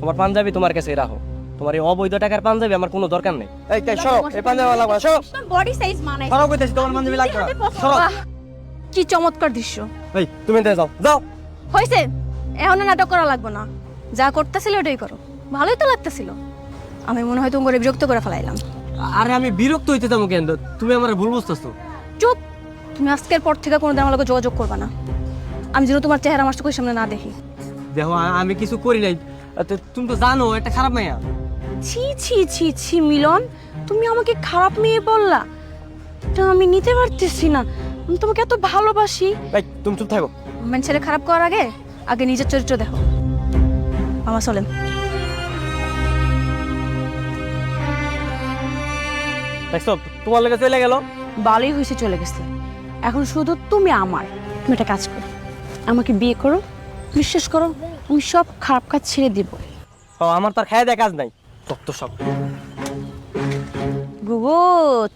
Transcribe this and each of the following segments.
তোমার পাঞ্জাবি তোমার কাছে রাখো, তোমার এই অবৈধ টাকার পাঞ্জাবি আমার কোনো দরকার নেই। এই সরো, এই পাঞ্জাবি লাগবে, সরো। বডি সাইজ মানাই। সরো কইতেছি, তোমার পাঞ্জাবি লাগবে না। সরো। কি চমৎকার দৃশ্য। এই তুমি এখান থেকে যাও, যাও। হইছে, এখন আর নাটক করা লাগবে না, যা করতেছিল ওটাই করো। ভালোই তো লাগতেছিল, আমি মনে হয় তোমাকে বিরক্ত করে ফেলাইলাম। আরে আমি বিরক্ত হইতে যাবো কেন? তুমি আমার ভুল বুঝতেছো। চুপ, তুমি আজকের পর থেকে কোনো দিন আমার লগে যোগাযোগ করবে না, আমি যেন তোমার চেহারা আমার চোখের সামনে না দেখি। দেখো আমি কিছু করি নাই, তুমি তো জানো একটা খারাপ মাইয়া। ছি ছি ছি ছি মিলন, তুমি আমাকে খারাপ মেয়ে বললা, এটা আমি নিতে পারতেছি না। আমি তোমাকে এত ভালোবাসি। এই তুমি চুপ থাকো। মানুষের খারাপ করার আগে আগে নিজের চরিত্র দেখো। আমার চলেন। দেখছো তোমার লেগে চলে গেল। ভালোই হয়েছে চলে গেছে, এখন শুধু তুমি আমার। তুমি একটা কাজ করো, আমাকে বিয়ে করো, বিশ্বাস করো আমি সব খারাপ কাজ ছেড়ে দিব। আমার তার খায় দেয় কাজ নাই, তত্ত্ব সব। গুগু,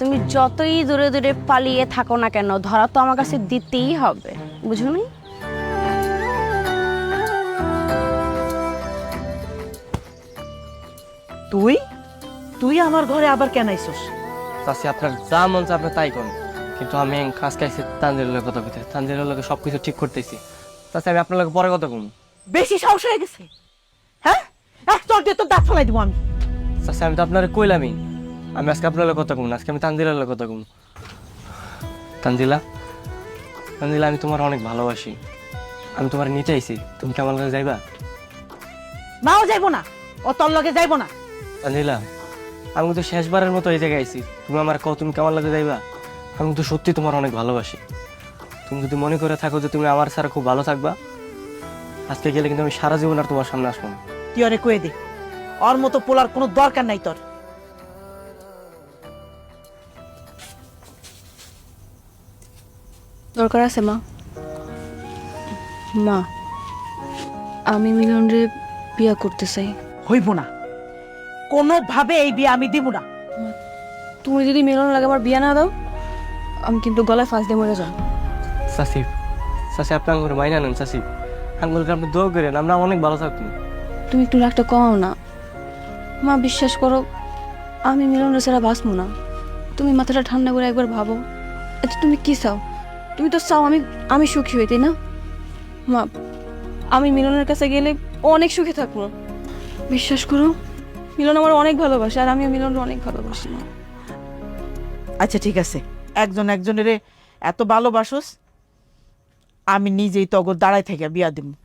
তুমি যতই দূরে দূরে পালিয়ে থাকো না কেন, ধরা তো আমার কাছে দিতেই হবে, বুঝো নি? তুই তুই আমার ঘরে আবার কেন আইছস? চাষি আপনার যা মন চায় আপনি তাই করুন, কিন্তু আমি কাজ খাইছি তানজিলের কথা কইতে, তানজিলের লোকে সবকিছু ঠিক করতেছি। চাষি আমি আপনার লোকে পরে কথা কম। বেশি সাহস হয়ে গেছে, হ্যাঁ? এক চল দিয়ে তোর দাঁত ফেলাই দিব আমি। চাষি আমি তো আপনার কইলামই, আমি আজকে আপনার লোক কথা কম না, আজকে আমি তানজিলের লোক কথা কম। তানজিলা, তানজিলা আমি তোমার অনেক ভালোবাসি, আমি তোমার নিতে আইছি, তুমি কি আমার লগে যাইবা? নাও যাইবো না, ও তোর লগে যাইবো না। তানজিলা, আমি তো শেষবারের মতো এই জায়গায় আইছি, তুমি আমার কও তুমি কেমন লাগে যাইবা? আমি তো সত্যি তোমার অনেক ভালোবাসি। তুমি যদি মনে করে থাকো যে তুমি আমার ছাড়া খুব ভালো থাকবা, আজকে গেলে কিন্তু আমি সারা জীবন আর তোমার সামনে আসবো না। তুই ওরে কয়ে দে, ওর মতো পোলার কোনো দরকার নাই তোর। দরকার আছে মা। মা, আমি মিলনরে বিয়ে করতে চাই। হইব না, কোনোভাবে এই বিয়ে আমি দিব না। তুমি যদি মিলন লাগে আমার বিয়ে না দাও, আমি কিন্তু গলায় ফাঁস দিয়ে মরে যাবো। চাষি, চাষি আপনি আঙ্গুর মাইনা নেন চাষি, আঙ্গুরকে আপনি দোয়া করেন, আমরা অনেক ভালো থাকবো। তুমি একটু রাগটা কমাও না মা, বিশ্বাস করো আমি মিলনের ছাড়া বাঁচবো না। তুমি মাথাটা ঠান্ডা করে একবার ভাবো, আচ্ছা তুমি কি চাও? তুমি তো চাও আমি আমি সুখী হই, তাই না মা? আমি মিলনের কাছে গেলে অনেক সুখে থাকবো, বিশ্বাস করো। মিলন আমার অনেক ভালোবাসে, আর আমিও মিলনকে অনেক ভালোবাসি মা। আচ্ছা ঠিক আছে, একজন একজনের এত ভালোবাসোস, আমি নিজেই তগর দাঁড়ায় থেকে বিয়া দিব।